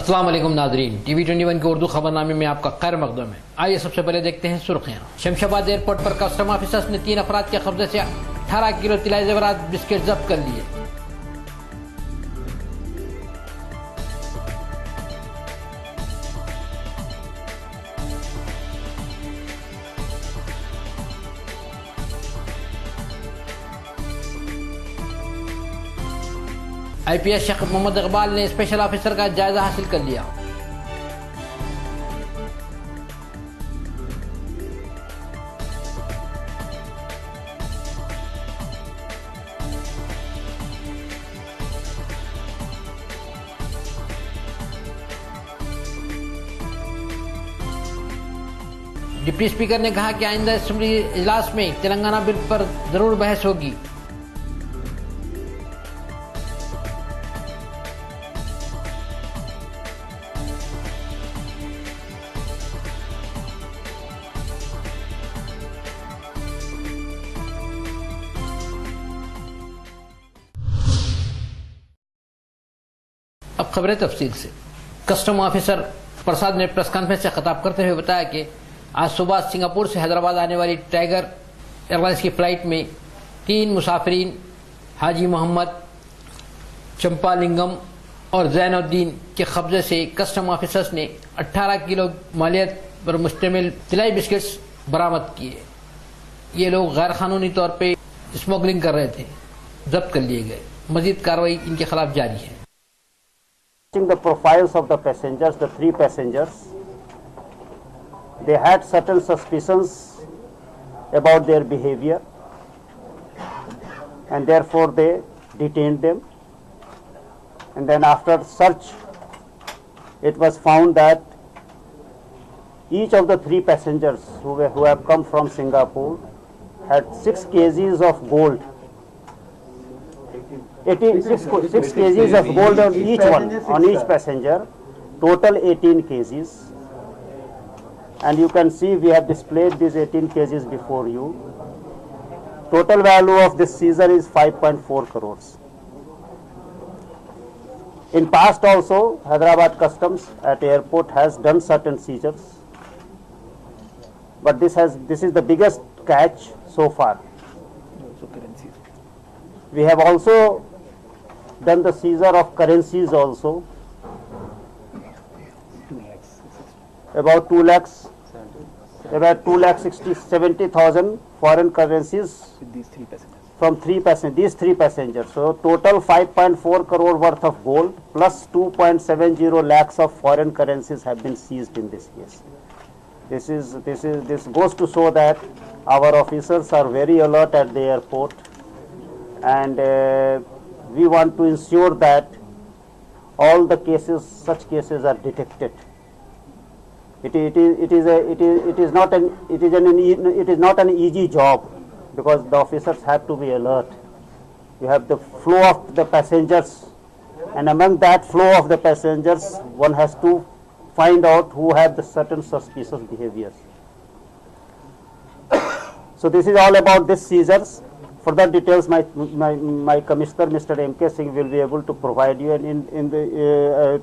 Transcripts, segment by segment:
अस्सलाम वालेकुम नाजरीन, टीवी 21 के उर्दू खबरनामे में आपका खैर मकदम है। आइए सबसे पहले देखते हैं सुर्खियां। शमशाबाद एयरपोर्ट पर कस्टम ऑफिसर्स ने 3 अफराद के कब्जे से 18 किलो तिलाई ज़ेवरात बिस्किट जब्त कर लिए। IPS शेख मोहम्मद इकबाल ने स्पेशल ऑफिसर का जायजा हासिल कर लिया। डिप्टी स्पीकर ने कहा कि आइंदा असेंबली इजलास में तेलंगाना बिल पर जरूर बहस होगी। अब खबरें तफसील से। कस्टम ऑफिसर प्रसाद ने प्रेस कॉन्फ्रेंस से खिताब करते हुए बताया कि आज सुबह सिंगापुर से हैदराबाद आने वाली टाइगर एयरलाइंस की फ्लाइट में 3 मुसाफिरीन हाजी मोहम्मद, चंपालिंगम और जैनुद्दीन के कब्जे से कस्टम ऑफिसर्स ने 18 किलो मालियत पर मुश्तमिल तिलाई बिस्किट्स बरामद किए। ये लोग गैर कानूनी तौर पर स्मगलिंग कर रहे थे, जब्त कर लिए गए। मजीद कार्रवाई इनके खिलाफ जारी है। The profiles of the passengers, the 3 passengers, they had certain suspicions about their behavior and therefore they detained them, and then after search it was found that each of the 3 passengers who have come from Singapore had 6 kgs of gold, 6 kgs of gold on each one, on each passenger, total 18 kgs. And you can see we have displayed these 18 kgs before you. Total value of this seizure is 5.4 crores. In past also, Hyderabad Customs at airport has done certain seizures, but this is the biggest catch so far. We have also done the seizure of currencies also, about 2,70,000 foreign currencies from these three passengers. So total 5.4 crore worth of gold plus 2.70 lakhs of foreign currencies have been seized in this case. This goes to show that our officers are very alert at the airport, and we want to ensure that all the cases, such cases, are detected. It is not an easy job, because the officers have to be alert. You have the flow of the passengers, and among that flow of the passengers, one has to find out who have the certain suspicious behaviors. So this is all about this seizures. Further details my commissioner, Mr. M.K. Singh, will be able to provide you, and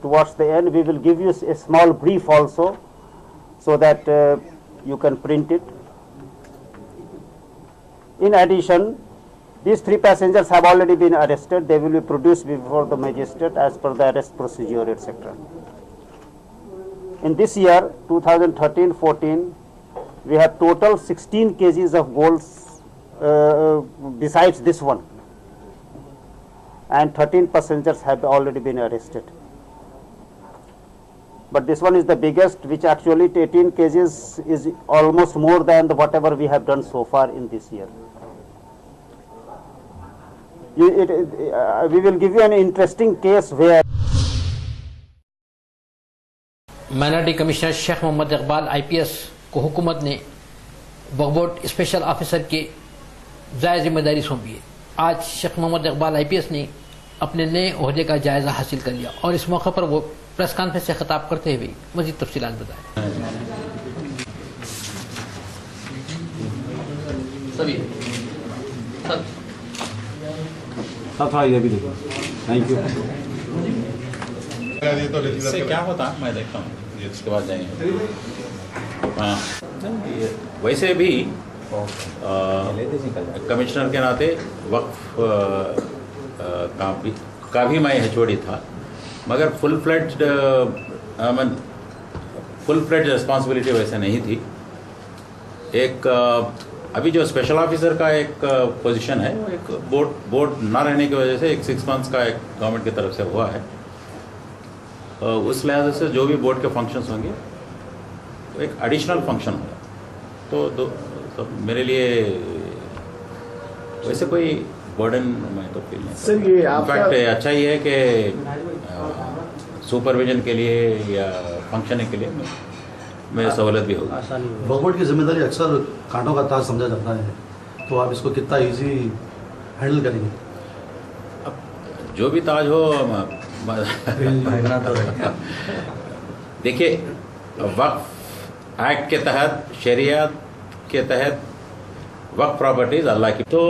towards the end we will give you a small brief also, so that you can print it. In addition, these 3 passengers have already been arrested. They will be produced before the magistrate as per the arrest procedure, etc. In this year, 2013-14, we have total 16 kgs of gold besides this one, and 13 passengers have already been arrested. But this one is the biggest, which actually 18 kgs is almost more than whatever we have done so far in this year. We will give you an interesting case where minority commissioner Sheikh Mohammad Iqbal IPS को हुकूमत ने बगबोट special officer के जायज़ जिम्मेदारी सौंपी है। आज Sheikh Mohammad Iqbal IPS ने अपने नए ओहदे का जायजा हासिल कर लिया, और इस मौके पर वो प्रेस कॉन्फ्रेंस से खिताब करते हुए मज़ीद तफसीलात बताएं। Thank you. इससे क्या होता मैं देखता हूँ, इसके बाद जाएंगे। हाँ, वैसे भी कमिश्नर के नाते वक्फ का भी मैं HOD था, मगर फुल फ्लेड्ज रिस्पॉन्सिबिलिटी वैसे नहीं थी। एक अभी जो स्पेशल ऑफिसर का एक पोजीशन है, वो एक बोर्ड ना रहने की वजह से एक 6 मंथ्स का एक गवर्नमेंट की तरफ से हुआ है। उस लिहाज से जो भी बोर्ड के फंक्शंस होंगे तो एक एडिशनल फंक्शन होगा, तो मेरे लिए वैसे कोई बर्डन मैं तो फील नहीं। सर ये इनफैक्ट अच्छा ही है कि सुपरविजन के लिए या फंक्शनिंग के लिए मेरी सहूलत भी होगी। गवर्नमेंट की जिम्मेदारी अक्सर कांटों का ताज समझा जाता है, तो आप इसको कितना इजी हैंडल करेंगे? अब जो भी ताज हो देखिए, वक्फ एक्ट के तहत, शरीयत के तहत वक्फ प्रॉपर्टीज अल्लाह की, तो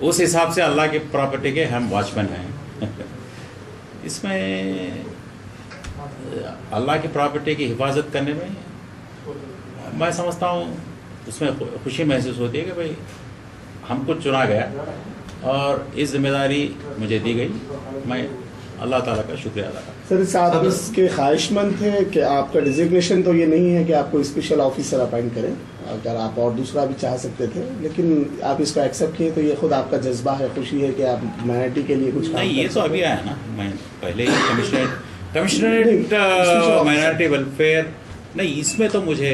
उस हिसाब से अल्लाह की प्रॉपर्टी के हम वॉचमैन हैं। इसमें अल्लाह की प्रॉपर्टी की हिफाजत करने में मैं समझता हूँ उसमें खुशी महसूस होती है कि भाई हमको चुना गया और इस जिम्मेदारी मुझे दी गई, मैं अल्लाह ताला का शुक्रिया अदा करता हूं। सर इस आप इसके ख्वाहिशमंद थे कि आपका डिजिग्नेशन तो ये नहीं है कि आपको स्पेशल ऑफिसर अपॉइंट करें, अगर आप और दूसरा भी चाह सकते थे, लेकिन आप इसको एक्सेप्ट किए, तो ये खुद आपका जज्बा है, खुशी है कि आप माइनॉरिटी के लिए कुछ नहीं, ये तो अभी आया ना, मैं पहले ही कमिश्नरेट माइनॉरिटी वेलफेयर नहीं, इसमें तो मुझे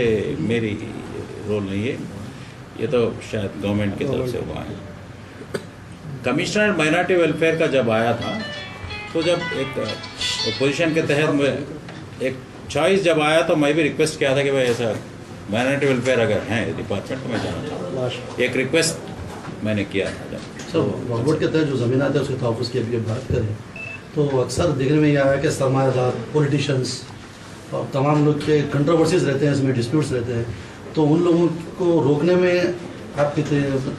मेरी रोल नहीं है, ये तो शायद गवर्नमेंट की तरफ से हुआ है। कमिश्नर माइनॉरिटी वेलफेयर का जब आया था, तो जब एक पोजीशन के तहत मैं एक चॉइस जब आया, तो मैं भी रिक्वेस्ट किया था कि भाई ऐसा माइनॉरिटी वेलफेयर अगर है डिपार्टमेंट तो मैं जाना चाहूँगा, एक रिक्वेस्ट मैंने किया था। जब सर बोर्ड के तहत जो ज़मीन आते हैं उसके तहफ़्फ़ुज़ की अभी बात करें तो अक्सर देखने में यह आया कि सरमायादार, पॉलिटिशियंस और तमाम लोग के कंट्रोवर्सीज रहते हैं, इसमें डिस्प्यूट्स रहते हैं, तो उन लोगों को रोकने में आपके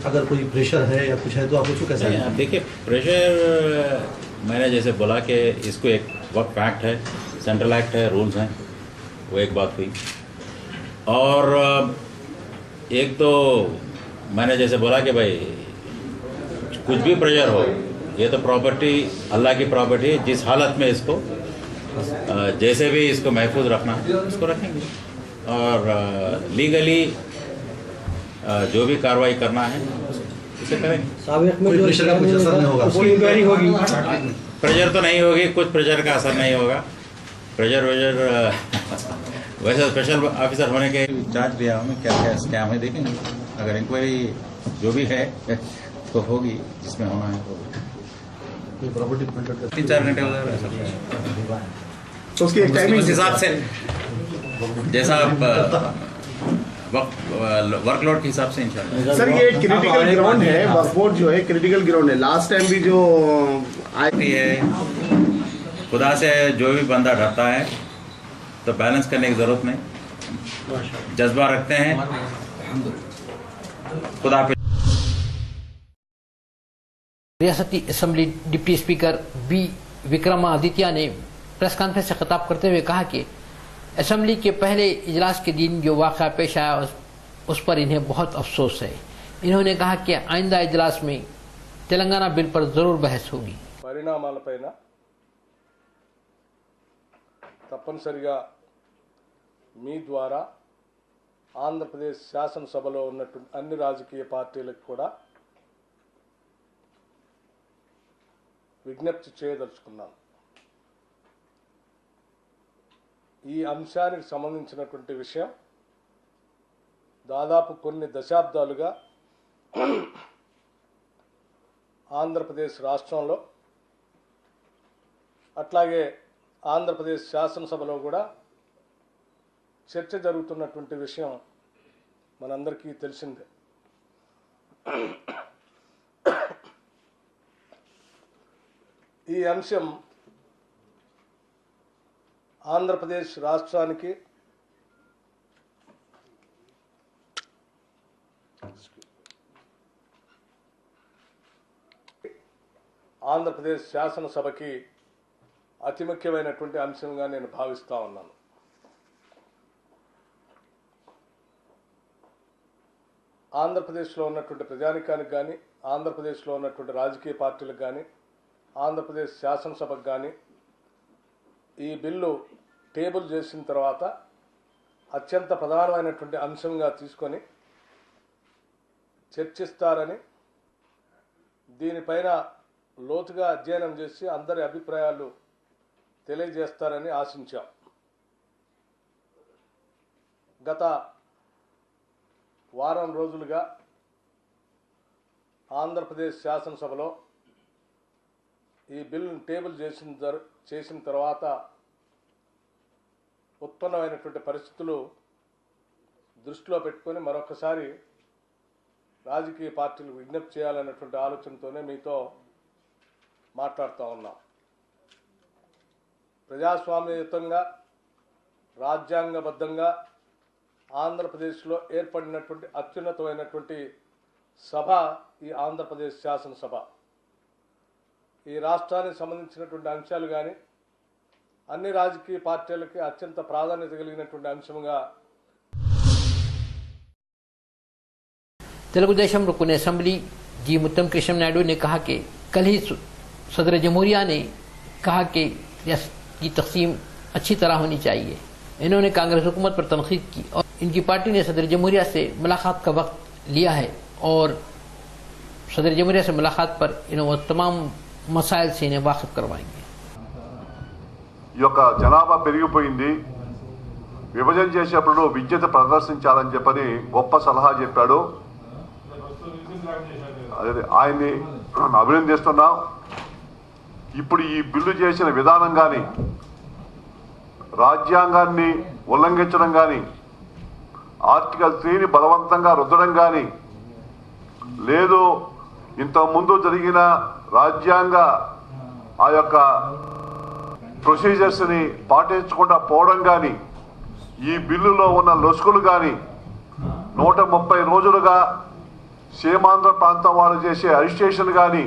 अगर कोई प्रेशर है या कुछ है तो आप उसको कैसे? देखिए, प्रेशर मैंने जैसे बोला कि इसको एक वक्फ एक्ट है, सेंट्रल एक्ट है, रूल्स हैं, वो एक बात हुई। और एक तो मैंने जैसे बोला कि भाई कुछ भी प्रेशर हो, ये तो प्रॉपर्टी अल्लाह की प्रॉपर्टी, जिस हालत में इसको जैसे भी इसको महफूज रखना है उसको रखेंगे, और लीगली जो भी कार्रवाई करना है उसे करेंगे। कोई प्रेशर का कुछ असर नहीं होगा? इंक्वायरी होगी? प्रेशर तो नहीं होगी, कुछ प्रेशर का असर नहीं होगा। प्रेशर वैसे स्पेशल ऑफिसर होने के चार्ज लिया हमें, क्या क्या स्कैम है देखेंगे, अगर इंक्वायरी जो भी है तो होगी, जिसमें होना है होगी। प्रॉपर्टी 3-4 घंटे वगैरह तो उसकी एक टाइमिंग उस हिसाब से जैसा वर्कलोड के हिसाब से इंशाल्लाह। सर ये क्रिटिकल ग्राउंड है, वक्फ बोर्ड जो है क्रिटिकल ग्राउंड है, लास्ट टाइम भी जो ये है, खुदा से जो भी बंदा डरता है तो बैलेंस करने की जरूरत नहीं, जज्बा रखते हैं, खुदा पे। रियासती assembly deputy speaker B Vikramaditya ने प्रेस कॉन्फ्रेंस से खिताब करते हुए कहा कि असेंबली के पहले इजलास के दिन जो वाक़या पेश आया उस पर इन्हें बहुत अफसोस है। इन्होंने कहा कि आइंदा इजलास में तेलंगाना बिल पर जरूर बहस होगी। పరిణామాలపైన తప్పనిసరిగా మీ ద్వారా ఆంధ్రప్రదేశ్ శాసనసభలో ఉన్నటువంటి అన్ని రాజకీయ పార్టీలకు కూడా విజ్ఞప్తి చేయదలుచుకున్నాను. ఈ అంశానికి సంబంధించినటువంటి విషయం దాదాపు కొన్ని దశాబ్దాలుగా ఆంధ్రప్రదేశ్ రాష్ట్రంలో, అట్లాగే ఆంధ్రప్రదేశ్ శాసనసభలో కూడా చర్చ జరుగుతున్నటువంటి విషయం మనందరికీ తెలిసిందే. ఈ అంశం ఆంధ్రప్రదేశ్ రాష్ట్రానికి ఆంధ్రప్రదేశ్ శాసనసభకి అతి ముఖ్యమైనటువంటి అంశంగా నేను భావిస్తూ ఉన్నాను. ఆంధ్రప్రదేశ్లో ఉన్నటువంటి ప్రజానికానికి కానీ, ఆంధ్రప్రదేశ్లో ఉన్నటువంటి రాజకీయ పార్టీలకు కానీ, ఆంధ్రప్రదేశ్ శాసనసభకు కానీ ఈ బిల్లు టేబుల్ చేసిన తర్వాత అత్యంత ప్రధానమైనటువంటి అంశంగా తీసుకొని చర్చిస్తారని, దీనిపైన లోతుగా అధ్యయనం చేసి అందరి అభిప్రాయాలు తెలియజేస్తారని ఆశించాం. గత వారం రోజులుగా ఆంధ్రప్రదేశ్ శాసనసభలో ఈ బిల్లును టేబుల్ చేసిన తర్వాత ఉత్పన్నమైనటువంటి పరిస్థితులు దృష్టిలో పెట్టుకొని మరొకసారి రాజకీయ పార్టీలకు విజ్ఞప్తి చేయాలన్నటువంటి ఆలోచనతోనే మీతో మాట్లాడుతూ ఉన్నాం. ప్రజాస్వామ్యయుతంగా రాజ్యాంగబద్ధంగా ఆంధ్రప్రదేశ్లో ఏర్పడినటువంటి అత్యున్నతమైనటువంటి సభ ఈ ఆంధ్రప్రదేశ్ శాసనసభ. ఈ రాష్ట్రానికి సంబంధించినటువంటి అంశాలు కానీ అన్ని రాజకీయ పార్టీలకి అత్యంత ప్రాధాన్యత కలిగినటువంటి అంశంగా तेलुगुदेशम रुकन असेंबली जी मुत्तम कृष्ण नायडू ने कहा कि कल ही सदर जमहूरिया ने कहा कि रियासत की तकसीम अच्छी तरह होनी चाहिए. इन्होंने कांग्रेस हुकूमत पर तनकीद की और इनकी पार्टी ने सदर जमहूरिया से मुलाकात का वक्त लिया है और सदर जमहूरिया से मुलाकात पर इन्होंने तमाम मसाइल से इन्हें वाकिफ करवाएंगे. ఈ యొక్క జనాభా పెరిగిపోయింది, విభజన చేసేటప్పుడు విద్యత ప్రదర్శించాలని చెప్పని గొప్ప సలహా చెప్పాడు. అదే ఆయన్ని అభినందిస్తున్నాం. ఇప్పుడు ఈ బిల్లు చేసిన విధానం కానీ, రాజ్యాంగాన్ని ఉల్లంఘించడం కానీ, ఆర్టికల్ 3ని బలవంతంగా రుద్దడం కానీ, లేదు ఇంతకుముందు జరిగిన రాజ్యాంగ ఆ యొక్క ప్రొసీజర్స్ని పాటించకుండా పోవడం కానీ, ఈ బిల్లులో ఉన్న లొసుగులు కానీ, 130 రోజులుగా సీమాంధ్ర ప్రాంతం వాళ్ళు చేసే అరిస్టేషన్ కానీ,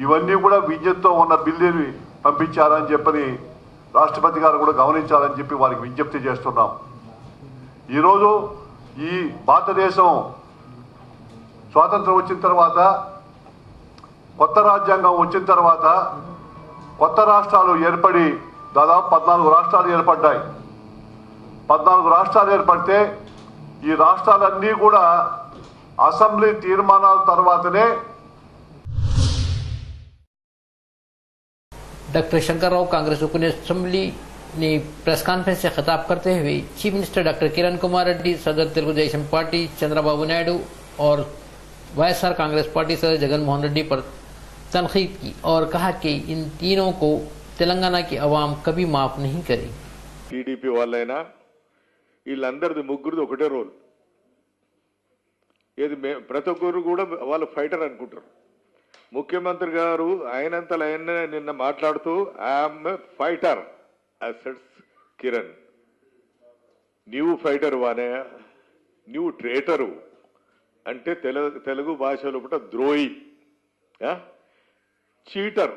ఇవన్నీ కూడా విజ్ఞప్తితో ఉన్న బిల్లుని పంపించారని చెప్పని రాష్ట్రపతి గారు కూడా గమనించాలని చెప్పి వారికి విజ్ఞప్తి చేస్తున్నాం. ఈరోజు ఈ భారతదేశం స్వాతంత్రం వచ్చిన తర్వాత, కొత్త రాజ్యాంగం వచ్చిన తర్వాత కొత్త రాష్ట్రాలు ఏర్పడి దాదాపు 14 రాష్ట్రాలు ఏర్పడ్డాయి. 14 రాష్ట్రాలు ఏర్పడితే ఈ రాష్ట్రాలన్నీ కూడా అసెంబ్లీ తీర్మానాల తర్వాతనే. डॉक्टर शंकर राव कांग्रेस रुकन असेंबली ने प्रेस कॉन्फ्रेंस से खिताब करते हुए chief minister doctor Kiran Kumar Reddy, सदर तेलुगुदेशम पार्टी चंद्रबाबू नायडू और वाईएसआर कांग्रेस पार्टी सदर जगन मोहन रेड्डी पर तनकीद की और कहा कि इन तीनों को तेलंगाना की अवाम कभी माफ नहीं करेगी. టీడీపీ వాళ్ళైనా వీళ్ళందరిది ముగ్గురిది ఒకటే రోల్. ఏది ప్రతి ఒక్కరు కూడా వాళ్ళు ఫైటర్ అనుకుంటారు. ముఖ్యమంత్రి గారు ఆయనంతలో ఆయన నిన్న మాట్లాడుతూ ఐఎమ్ ఫైటర్ అసెట్స్ కిరణ్, నీవు ఫైటర్ వానే, నీవు ట్రేటరు అంటే తెలుగు భాషలో పుట్ట ద్రోహి, చీటర్,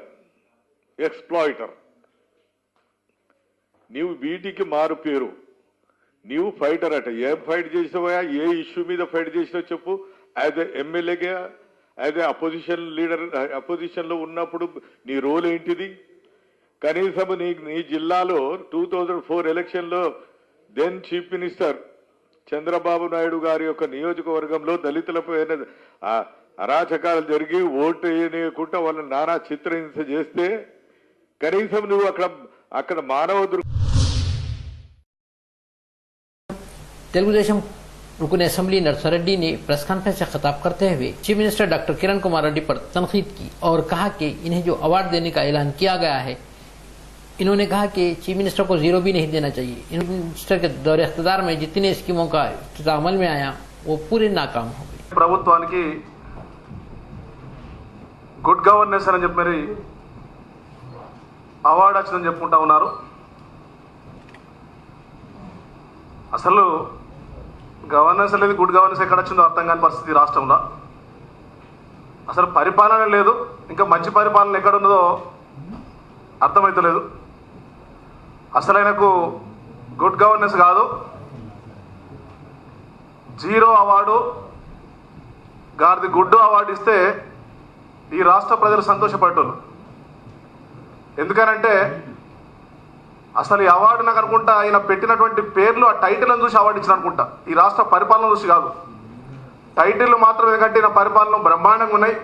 ఎక్స్ప్లాయిటర్, నీవు వీటికి మారు పేరు. నీవు ఫైటర్ అట. ఏం ఫైట్ చేసినావా, ఏ ఇష్యూ మీద ఫైట్ చేసినావు చెప్పు. యాజ్ ఎ ఎమ్మెల్యేగా, యాజ్ ఎ అపోజిషన్ లీడర్, అపోజిషన్లో ఉన్నప్పుడు నీ రోల్ ఏంటిది? కనీసం నీ జిల్లాలో 2004 ఎలక్షన్లో then chief minister Chandrababu Naidu గారి యొక్క నియోజకవర్గంలో దళితులపైన అరాచకాలు జరిగి ఓటు వేయకుండా వాళ్ళని నానా చిత్రహింస చేస్తే కనీసం నువ్వు అక్కడ మానవ तेलुगुदेशम रुकन असेंबली नरसा रेड्डी ने प्रेस कॉन्फ्रेंस से खिताब करते हुए chief minister doctor Kiran Kumar Reddy पर तनकीद की और कहा कि इन्हें जो अवार्ड देने का ऐलान किया गया है, इन्होंने कहा कि चीफ मिनिस्टर को 0 भी नहीं देना चाहिए. मिनिस्टर के दौरे इख्तियार में जितने स्कीमों का अमल में आया वो पूरे नाकाम हो गए. ప్రభుత్వానికి గుడ్ గవర్నెన్స్ అని చెప్పి మరి అవార్డు వచ్చిందని చెప్పుకుంటా ఉన్నారు. అసలు గవర్నెన్స్ లేదు, గుడ్ గవర్నెన్స్ ఎక్కడ వచ్చిందో అర్థం కాని పరిస్థితి రాష్ట్రంలో. అసలు పరిపాలన లేదు, ఇంకా మంచి పరిపాలన ఎక్కడ ఉన్నదో అర్థమవుతలేదు. అసలు ఆయనకు గుడ్ గవర్నెన్స్ కాదు, జీరో అవార్డు గారిది గుడ్డు అవార్డు ఇస్తే ఈ రాష్ట్ర ప్రజలు సంతోషపడేటోళ్ళు. ఎందుకనంటే అసలు ఈ అవార్డు నాకు అనుకుంటా ఆయన పెట్టినటువంటి పేర్లు ఆ టైటిల్ చూసి అవార్డు ఇచ్చిన అనుకుంటా, ఈ రాష్ట్ర పరిపాలన చూసి కాదు. టైటిల్ మాత్రం ఎందుకంటే నా పరిపాలన బ్రహ్మాండంగా ఉన్నాయి,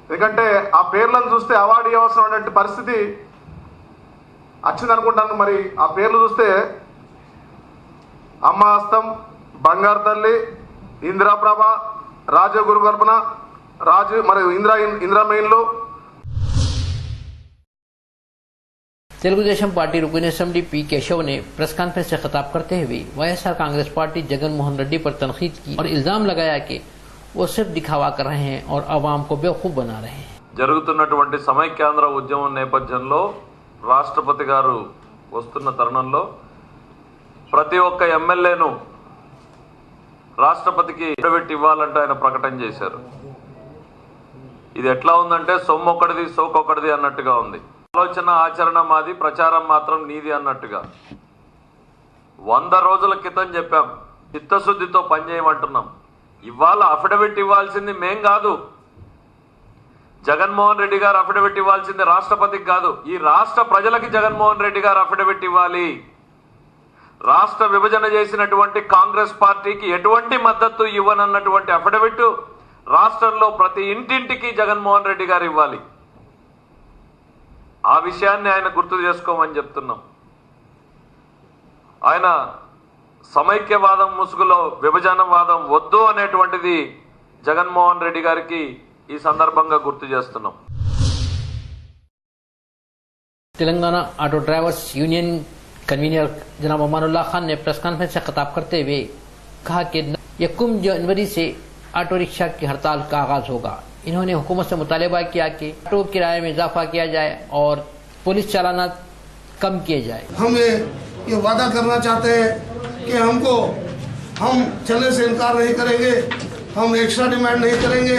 ఎందుకంటే ఆ పేర్లను చూస్తే అవార్డు ఇవ్వాల్సిన ఉన్నటువంటి పరిస్థితి వచ్చింది అనుకుంటాను. మరి ఆ పేర్లు చూస్తే అమ్మ హస్తం, బంగారు తల్లి, ఇందిరాప్రభ, రాజగురు కల్పన, మరి ఇందిరా మెయిన్లు. तेलुगुदेशम पार्टी रुकन असेंबली पी केशव ने प्रेस कॉन्फ्रेंस से खिताब करते हुए वाईएसआर कांग्रेस पार्टी जगन मोहन रेड्डी पर तनकीद की और इल्जाम लगाया कि वो सिर्फ दिखावा कर रहे हैं और आवाम को बेवकूफ बना रहे हैं. జరుగుతున్నటువంటి సమైక్యాంధ్ర ఉద్యమం నేపథ్యంలో రాష్ట్రపతి గారు వస్తున్న తరుణంలో ప్రతి ఒక్క ఎమ్మెల్యేను రాష్ట్రపతికి పెట్టి ఇవ్వాలంటే ఆయన ప్రకటన చేశారు. ఇది ఎట్లా ఉందంటే సొమ్మొక్కడిది సోకొక్కడిది అన్నట్టుగా ఉంది. ఆలోచన ఆచరణ మాది, ప్రచారం మాత్రం నీది అన్నట్టుగా. 100 రోజుల క్రితం చెప్పాం, చిత్తశుద్ధితో పనిచేయమంటున్నాం. ఇవాళ అఫిడవిట్ ఇవ్వాల్సింది మేం కాదు, జగన్మోహన్ రెడ్డి గారు అఫిడవిట్ ఇవ్వాల్సింది రాష్ట్రపతికి కాదు, ఈ రాష్ట్ర ప్రజలకి జగన్మోహన్ రెడ్డి గారు అఫిడవిట్ ఇవ్వాలి. రాష్ట్ర విభజన చేసినటువంటి కాంగ్రెస్ పార్టీకి ఎటువంటి మద్దతు ఇవ్వనన్నటువంటి అఫిడవిట్ రాష్ట్రంలో ప్రతి ఇంటింటికి జగన్మోహన్ రెడ్డి గారు ఇవ్వాలి. ఆ విషయాన్ని ఆయన గుర్తు చేసుకోమని చెప్తున్నాం. ఆయన సమైక్యవాదం ముసుగులో విభజనవాదం వద్దు అనేటువంటిది జగన్మోహన్ రెడ్డి గారికి ఈ సందర్భంగా గుర్తు చేస్తున్నాం. Telangana auto drivers union convener जनाब अमानुल्लाह खान ने प्रेस कॉन्फ्रेंस से खिताब करते हुए कहा कि 1 जनवरी से ऑटो रिक्शा की हड़ताल का आगाज होगा. इन्होंने हुकूमत से मुतालबा किया कि ऑटो किराए में इजाफा किया जाए और पुलिस चालाना कम किए जाए. हम ये वादा करना चाहते हैं कि हम चलने से इनकार नहीं करेंगे, हम एक्स्ट्रा डिमांड नहीं करेंगे,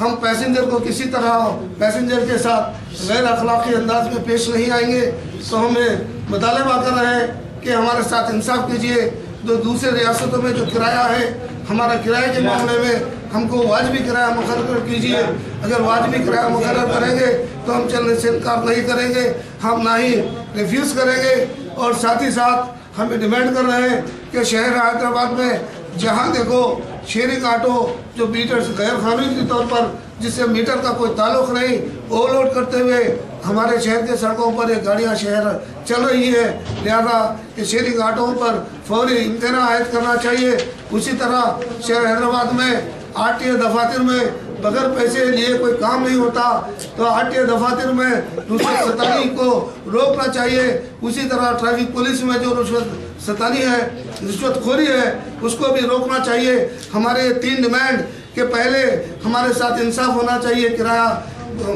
हम पैसेंजर को किसी तरह पैसेंजर के साथ गैर अखलाकी अंदाज में पेश नहीं आएंगे. तो हमें मुतालबा कर रहे हैं कि हमारे साथ इंसाफ कीजिए. जो दूसरे रियासतों में जो किराया है, हमारा किराए के मामले में हमको वाजबी किराया मुकर्रर कीजिए. अगर वाजबी किराया मुकर्रर करेंगे तो हम चलने से इनकार नहीं करेंगे, हम ना ही रिफ्यूज़ करेंगे. और साथ ही साथ हम डिमांड कर रहे हैं कि शहर हैदराबाद में जहां देखो शेयरिंग ऑटो जो मीटर गैर कानूनी तौर पर जिससे मीटर का कोई ताल्लुक नहीं, ओवरलोड करते हुए हमारे शहर के सड़कों पर ये गाड़ियाँ शहर चल रही है. लिहाजा ये शेयरिंग ऑटोओं पर फौरी इम्तना आयद करना चाहिए. उसी तरह शहर हैदराबाद में आरटीए दफातर में बगैर पैसे लिए कोई काम नहीं होता, तो आरटीए दफातर में रुश्वत सतानी को रोकना चाहिए. उसी तरह ट्रैफिक पुलिस में जो रुश्वत सतानी है, रिश्वतखोरी है, उसको भी रोकना चाहिए. हमारे 3 डिमांड के पहले हमारे साथ इंसाफ होना चाहिए, किराया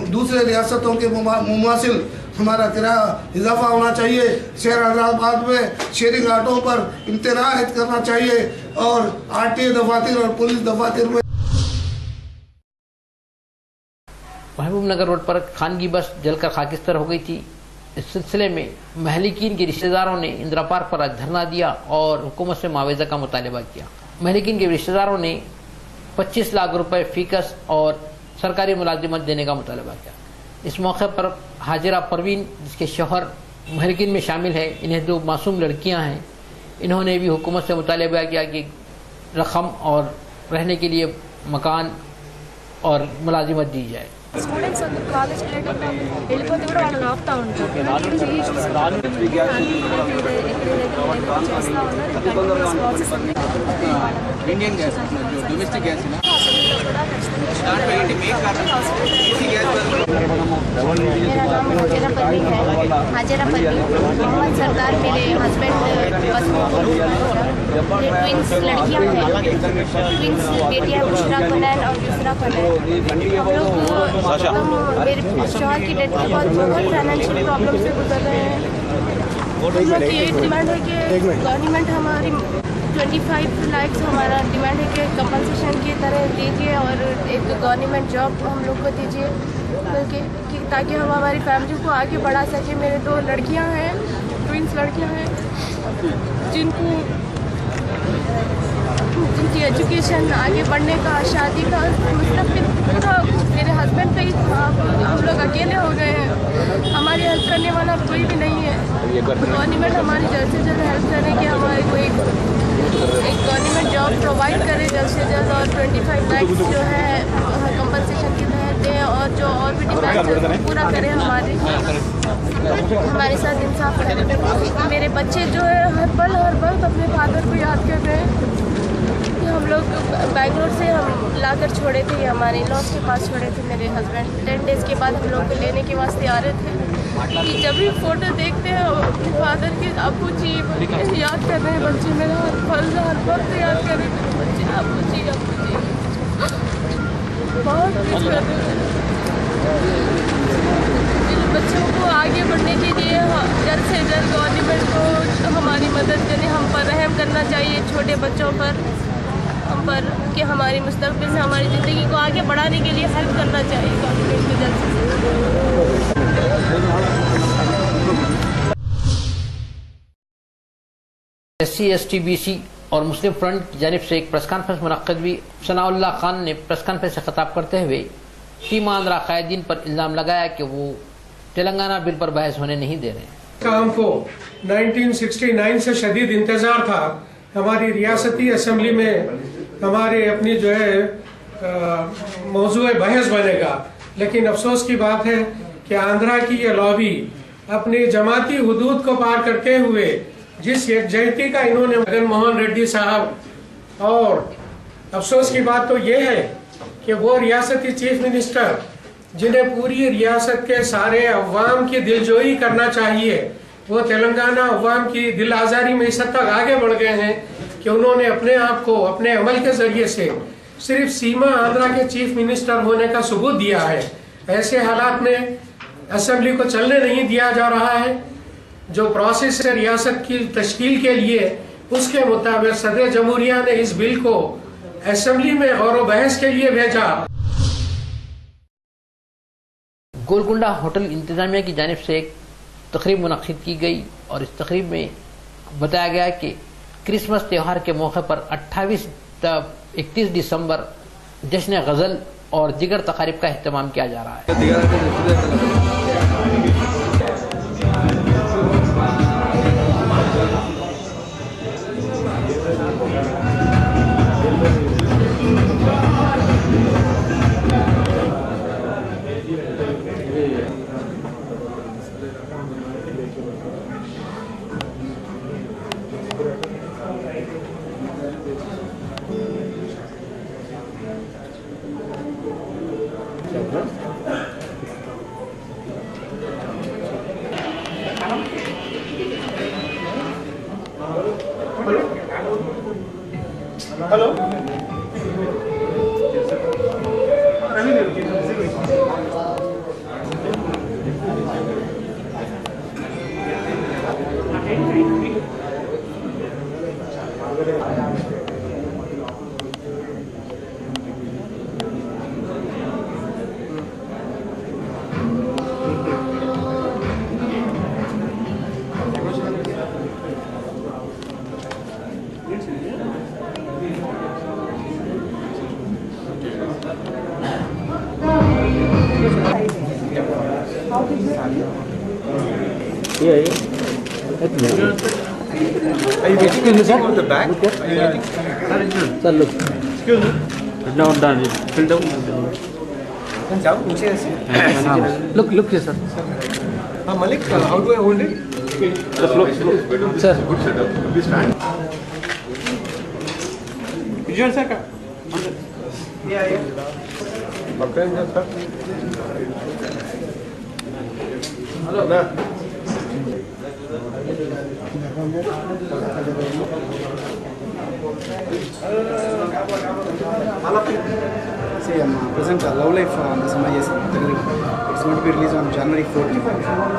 दूसरे रियासतों के मुमासिल हमारा किराया इजाफा होना चाहिए. शहर हैदराबाद में शेयरिंग ऑटो पर इम्तना आयद करना चाहिए और आरटीए दफातर और पुलिस दफातर में. महबूब नगर रोड पर खानगी बस जलकर खाकिस्तर हो गई थी. इस सिलसिले में महलिकीन के रिश्तेदारों ने इंदिरा पार्क पर आज धरना दिया और हुकूमत से मुआवजा का मुतालबा किया. महलिकीन के रिश्तेदारों ने 25 लाख रुपए फीकस और सरकारी मुलाजिमत देने का मुतालबा किया. इस मौके पर हाजिरा परवीन, जिसके शौहर महलिकीन में शामिल है, इन्हें 2 मासूम लड़कियां हैं, इन्होंने भी हुकूमत से मुतालबा किया कि रकम और रहने के लिए मकान और मुलाजिमत दी जाए. స్టూడెంట్స్ అందరూ కాలేజ్కి వెళ్ళిపోతే కూడా వాళ్ళని ఆపుతా ఉంటారు. इंडियन गैस जो डोमेस्टिक गैस है ना, हाजिरा परवीन मोहम्मद सरदार मेरे हस्बैंड बस ट्विंस लड़कियां हैं, ट्विंस बेटियां बुशरा फनैन और यूसरा फनैन. हम लोग मेरे शौहर की डेथ के बाद बहुत फाइनेंशियल प्रॉब्लम से गुजर रहे हैं. हम लोग की ये डिमांड है कि गवर्नमेंट हमारी 25 लाख हमारा डिमांड है कि कंपनसेशन की तरह दीजिए और एक गवर्नमेंट जॉब हम लोग को दीजिए, बल्कि ताकि हम हमारी फैमिली को आगे बढ़ा सकें. मेरे 2 लड़कियां हैं, ट्विंस लड़कियां हैं जिनकी एजुकेशन आगे बढ़ने का, शादी का मुस्तकबिल पूरा मेरे हस्बैंड पे ही था। हम लोग अकेले हो गए हैं, हमारी हेल्प करने वाला कोई भी नहीं है। गवर्नमेंट हमारी जल्द से जल्द हेल्प करे कि हमारे को एक गवर्नमेंट जॉब प्रोवाइड करे जल्द से जल्द, और 25 लाख जो है कंपनसेशन के तहत दें, और जो और भी डिमांड है पूरा करें, हमारे साथ इंसाफ करें। मेरे बच्चे जो है हर पल अपने फादर को याद कर रहे हैं। हम लोग बैंगलोर से हम लाकर छोड़े थे, हमारे लॉस के पास छोड़े थे मेरे हस्बैंड। 10 डेज़ के बाद हम लोग को लेने के वास्ते आ रहे थे कि जब भी फ़ोटो देखते हैं अपने फादर के, अबू जी याद कर रहे हैं बच्चे, मेरा हर वक्त याद कर रहे हैं बच्चे, अबू जी बहुत मिस कर रहे हैं। बच्चों को आगे बढ़ने के लिए जल्द से जल्द गवर्नमेंट को हमारी मदद करें, हम पर रहम करना चाहिए, छोटे बच्चों पर, हम पर, कि हमारी मुस्तकबिल में हमारी ज़िंदगी को आगे बढ़ाने के लिए हेल्प करना चाहिए गवर्नमेंट को जल्द से जल्द। SC, ST, BC और मुस्लिम फ्रंट की जानिब से एक प्रेस कॉन्फ्रेंस मुनक्किद हुई। सनाउल्लाह खान ने प्रेस कॉन्फ्रेंस से खिताब करते हुए टीम आंध्रा कायदीन पर इल्ज़ाम लगाया कि वो तेलंगाना बिल पर बहस होने नहीं दे रहे। हमको 1969 से शदीद इंतजार था हमारी रियासती असेंबली में हमारे अपनी जो है मौजूद बहस बनेगा, लेकिन अफसोस की बात है कि आंध्रा की ये लॉबी अपनी जमाती हुदूद को पार करते हुए जिस यकजहती का इन्होंने जगन मोहन रेड्डी साहब, और अफसोस की बात तो ये है कि वो रियासती चीफ मिनिस्टर जिन्हें पूरी रियासत के सारे अवाम की दिलजोई करना चाहिए, वो तेलंगाना अवाम की दिल आज़ारी में इस हद तक आगे बढ़ गए हैं कि उन्होंने अपने आप को अपने अमल के जरिए से सिर्फ सीमा आंध्रा के चीफ मिनिस्टर होने का सबूत दिया है। ऐसे हालात में असेंबली को चलने नहीं दिया जा रहा है। जो प्रोसेस है रियासत की तश्कील के लिए, उसके मुताबिक सदर जमहूरिया ने इस बिल को असेंबली में और बहस के लिए भेजा। गोलकुंडा होटल इंतजामिया की जानिब से एक तकरीब मुनक्किद की गई और इस तकरीब में बताया गया कि क्रिसमस त्यौहार के मौके पर 31 दिसंबर जश्न गज़ल और दिगर तकारीब का अहतमाम किया जा रहा है। Hello Are you waiting in the back? The back? Sir, look. Excuse me. Down, down. Fill down. Look here, sir. Malik, how do I hold it? The floor. Sir. Good setup. Please stand. Visual, sir. Yeah. Okay, sir. Hello. See, present Love Life cinema is it's going to be released on January 14th.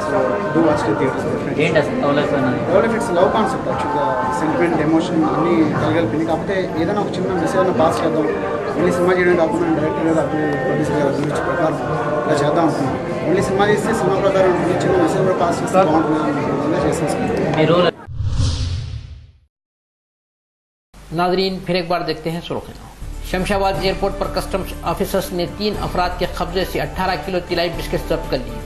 So do watch the theaters. Love Life it's a love concept actually. The sentiment, emotion, అన్ని కలగలిపింది. కాకపోతే ఏదైనా ఒక చిన్న message pass చేద్దాం only cinema చేయడం కాకుండా director గారు అప్పుడు ప్రొడ్యూసర్ గారు గురించి ప్రకారం ఇలా చేద్దాం అనుకున్నాం. ఓన్లీ సినిమా చేస్తే సినిమా ప్రకారం చిన్న మెసేజ్ కూడా పాస్ చేస్తే బాగుంటుంది అనుకుంటున్నా చేసేసుకుంటాం. नाजरीन फिर एक बार देखते हैं सुर्खियां। शमशाबाद एयरपोर्ट पर कस्टम्स ऑफिसर्स ने 3 अफराद के कब्जे से 18 किलो तिलाई बिस्किट जब्त कर लिए।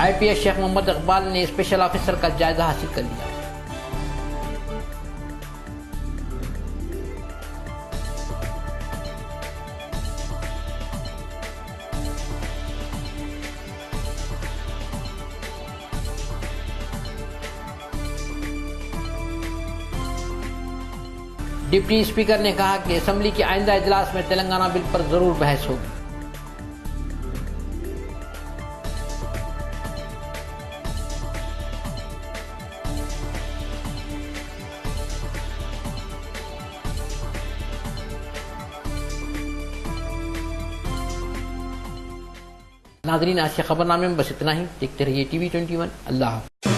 IPS शेख मोहम्मद इकबाल ने स्पेशल ऑफिसर का जायजा हासिल कर लिया। डिप्टी स्पीकर ने कहा कि असेंबली के आइंदा इजलास में तेलंगाना बिल पर जरूर बहस होगी। नाजरीन आज के खबरनामे में बस इतना ही। देखते रहिए TV 21। अल्लाह हाफ़िज़।